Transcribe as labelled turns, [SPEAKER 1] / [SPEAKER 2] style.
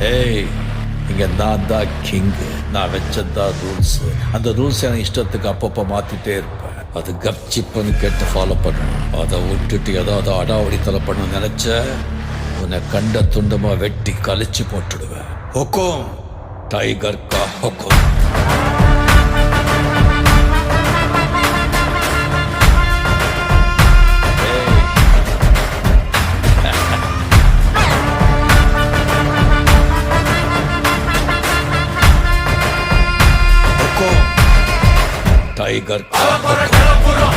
[SPEAKER 1] ஏய், இங்க நான் தான் கிங்கு. நான் வச்சதான் ரூல்ஸ். அந்த ரூல்ஸ் எனக்கு இஷ்டத்துக்கு அப்பப்போ மாத்திட்டே இருப்பேன். அது கப்சிப்புன்னு கேட்டு ஃபாலோ பண்ணணும். அதை விட்டுட்டு ஏதாவது அடாவடித்தலை பண்ண நினைச்ச உன்னை கண்ட துண்டமா வெட்டி கழிச்சு போட்டுடுவேன். ஹுக்கும், டைகர் கா ஹுக்கும். டைகர் கா ஹுக்கும்.